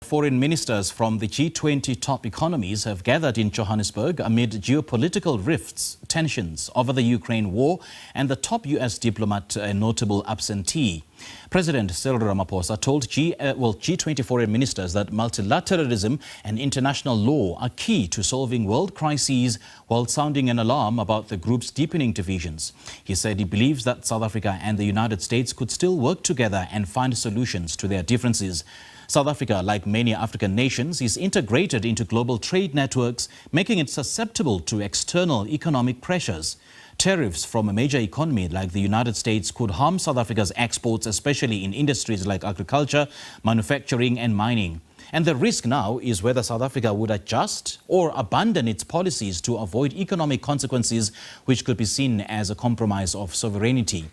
Foreign ministers from the G20 top economies have gathered in Johannesburg amid geopolitical rifts, tensions over the Ukraine war, and the top US diplomat a notable absentee. President Cyril Ramaphosa told G20 foreign ministers that multilateralism and international law are key to solving world crises, while sounding an alarm about the group's deepening divisions. He said he believes that South Africa and the United States could still work together and find solutions to their differences. South Africa, like many African nations, is integrated into global trade networks, making it susceptible to external economic pressures. Tariffs from a major economy like the United States could harm South Africa's exports, especially in industries like agriculture, manufacturing and mining. And the risk now is whether South Africa would adjust or abandon its policies to avoid economic consequences, which could be seen as a compromise of sovereignty.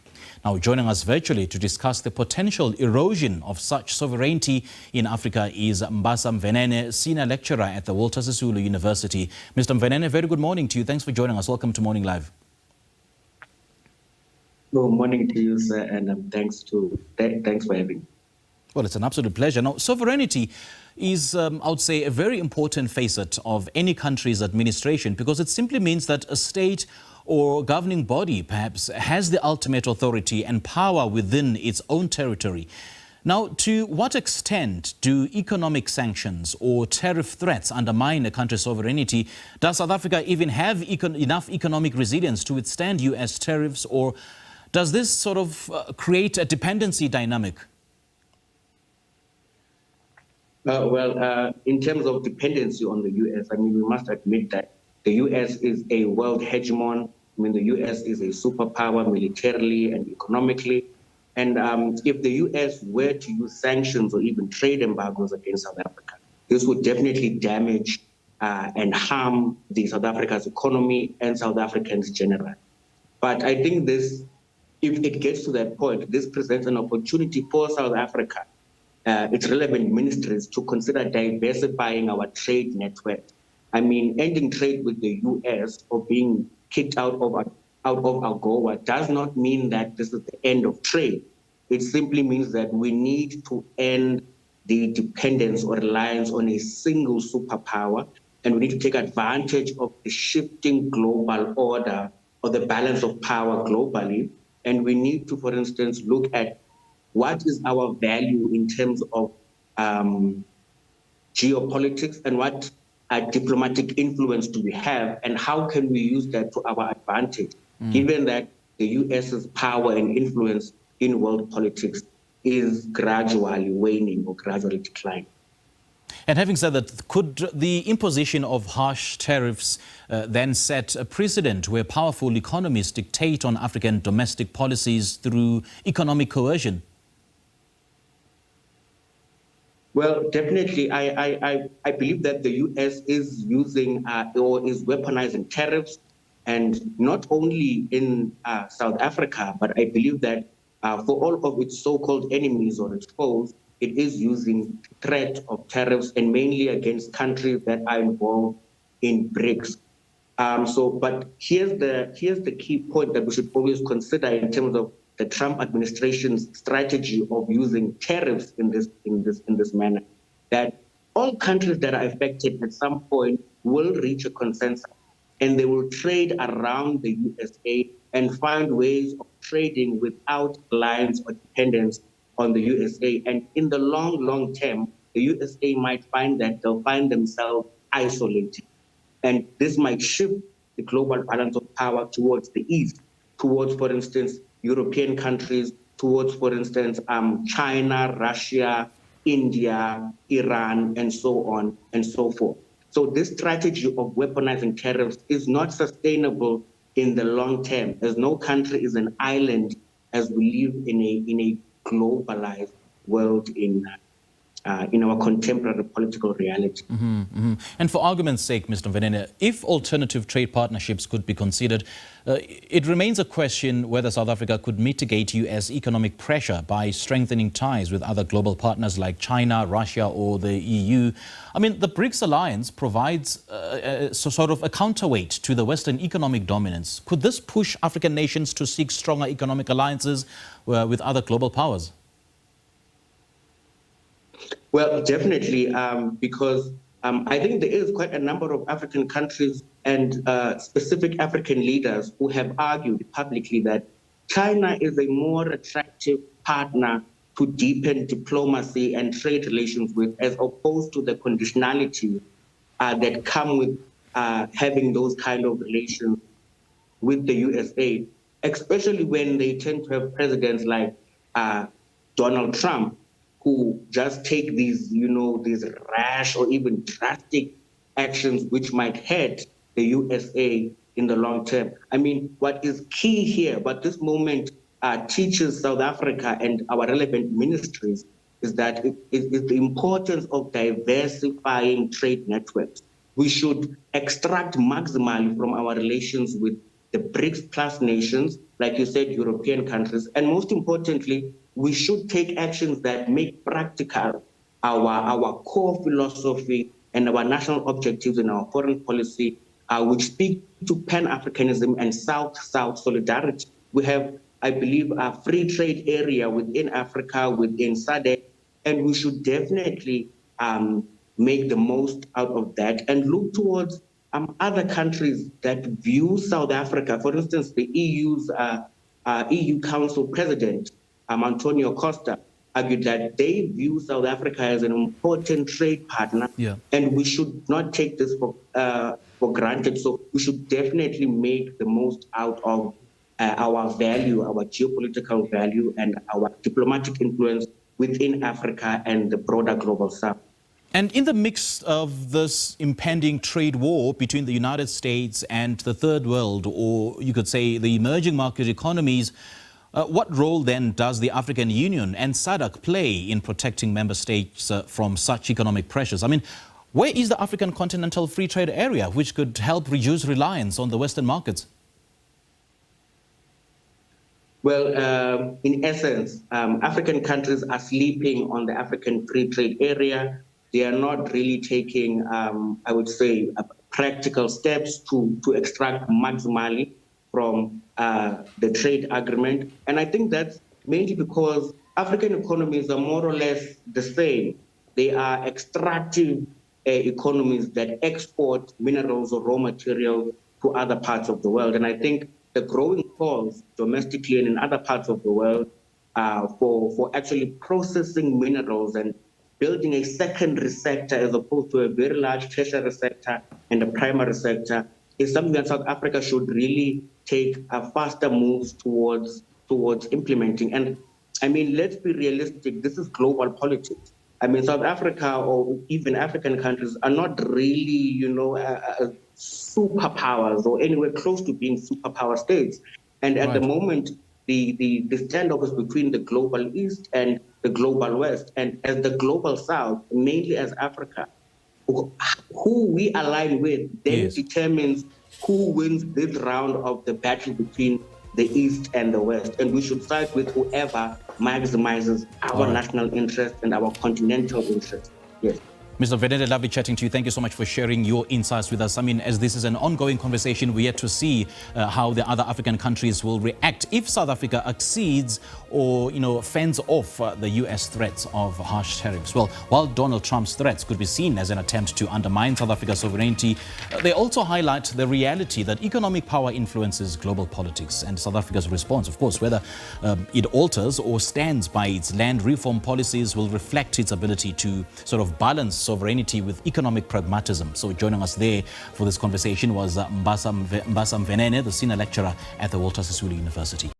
Now, joining us virtually to discuss the potential erosion of such sovereignty in Africa is Mbasa Mvenene, Senior Lecturer at the Walter Sisulu University. Mr. Mvenene, very good morning to you. Thanks for joining us. Welcome to Morning Live. Good morning to you, sir, and thanks for having me. Well, it's an absolute pleasure. Now, sovereignty is, I would say, a very important facet of any country's administration, because it simply means that a state or governing body perhaps has the ultimate authority and power within its own territory. Now, to what extent do economic sanctions or tariff threats undermine a country's sovereignty? Does South Africa even have enough economic resilience to withstand US tariffs, or does this sort of create a dependency dynamic? In terms of dependency on the US, I mean, we must admit that the US is a world hegemon. I mean, the US is a superpower militarily and economically. And if the US were to use sanctions or even trade embargoes against South Africa, this would definitely damage and harm the South Africa's economy and South Africans generally. But I think this, if it gets to that point, this presents an opportunity for South Africa, its relevant ministries, to consider diversifying our trade network. I mean, ending trade with the US or being kicked out of AGOA does not mean that this is the end of trade. It simply means that we need to end the dependence or reliance on a single superpower, and we need to take advantage of the shifting global order or the balance of power globally. And we need to, for instance, look at what is our value in terms of geopolitics, and what diplomatic influence do we have, and how can we use that to our advantage, given that the US's power and influence in world politics is gradually waning or gradually declining. And having said that, could the imposition of harsh tariffs then set a precedent where powerful economies dictate on African domestic policies through economic coercion? Well, definitely, I believe that the US is using or is weaponizing tariffs, and not only in South Africa, but I believe that for all of its so-called enemies or its foes, it is using threat of tariffs, and mainly against countries that are involved in BRICS. But here's the key point that we should always consider in terms of the Trump administration's strategy of using tariffs in this manner, that all countries that are affected at some point will reach a consensus, and they will trade around the USA and find ways of trading without reliance or dependence on the USA. And in the long term, the USA might find that they'll find themselves isolated. And this might shift the global balance of power towards the east, towards, for instance, European countries, towards, for instance, China, Russia, India, Iran, and so on and so forth. So this strategy of weaponizing tariffs is not sustainable in the long term, as no country is an island, as we live in a globalized world in our contemporary political reality. And for argument's sake, Mr. Mvenene, if alternative trade partnerships could be considered, it remains a question whether South Africa could mitigate US economic pressure by strengthening ties with other global partners like China, Russia, or the EU. I mean, the BRICS alliance provides sort of a counterweight to the Western economic dominance. Could this push African nations to seek stronger economic alliances with other global powers? Well, definitely, because I think there is quite a number of African countries and specific African leaders who have argued publicly that China is a more attractive partner to deepen diplomacy and trade relations with, as opposed to the conditionality that come with having those kind of relations with the USA, especially when they tend to have presidents like Donald Trump, who just take these, these rash or even drastic actions which might hurt the USA in the long term. I mean, what is key here, what this moment teaches South Africa and our relevant ministries is that it is the importance of diversifying trade networks. We should extract maximally from our relations with the BRICS plus nations, like you said, European countries, and most importantly, we should take actions that make practical our core philosophy and our national objectives in our foreign policy, which speak to Pan-Africanism and South-South solidarity. We have, I believe, a free trade area within Africa, within SADC, and we should definitely make the most out of that and look towards other countries that view South Africa. For instance, the EU's EU Council President, Antonio Costa, argued that they view South Africa as an important trade partner, and we should not take this for granted. So we should definitely make the most out of our value, our geopolitical value, and our diplomatic influence within Africa and the broader global south. And in the mix of this impending trade war between the United States and the third world, or you could say the emerging market economies, what role then does the African Union and SADC play in protecting member states from such economic pressures? I mean, where is the African Continental Free Trade Area, which could help reduce reliance on the Western markets? Well, in essence, African countries are sleeping on the African Free Trade Area. They are not really taking, I would say, practical steps to extract maximally from the trade agreement. And I think that's mainly because African economies are more or less the same. They are extractive economies that export minerals or raw materials to other parts of the world. And I think the growing calls domestically and in other parts of the world for actually processing minerals and building a secondary sector as opposed to a very large tertiary sector and a primary sector is something that South Africa should really take faster moves towards implementing. And I mean, let's be realistic, this is global politics. I mean, South Africa or even African countries are not really, superpowers or anywhere close to being superpower states. And at the moment, the standoff is between the global East and the global West. And as the global South, mainly as Africa, who we align with then determines who wins this round of the battle between the East and the West. And we should side with whoever maximizes our national interest and our continental interest. Yes. Mr. Venene, lovely chatting to you. Thank you so much for sharing your insights with us. I mean, as this is an ongoing conversation, we're yet to see how the other African countries will react if South Africa exceeds or, fends off the U.S. threats of harsh tariffs. Well, while Donald Trump's threats could be seen as an attempt to undermine South Africa's sovereignty, they also highlight the reality that economic power influences global politics. And South Africa's response, of course, whether it alters or stands by its land reform policies, will reflect its ability to sort of balance sovereignty with economic pragmatism. So joining us there for this conversation was Mbasa Venene, the senior lecturer at the Walter Sisulu University.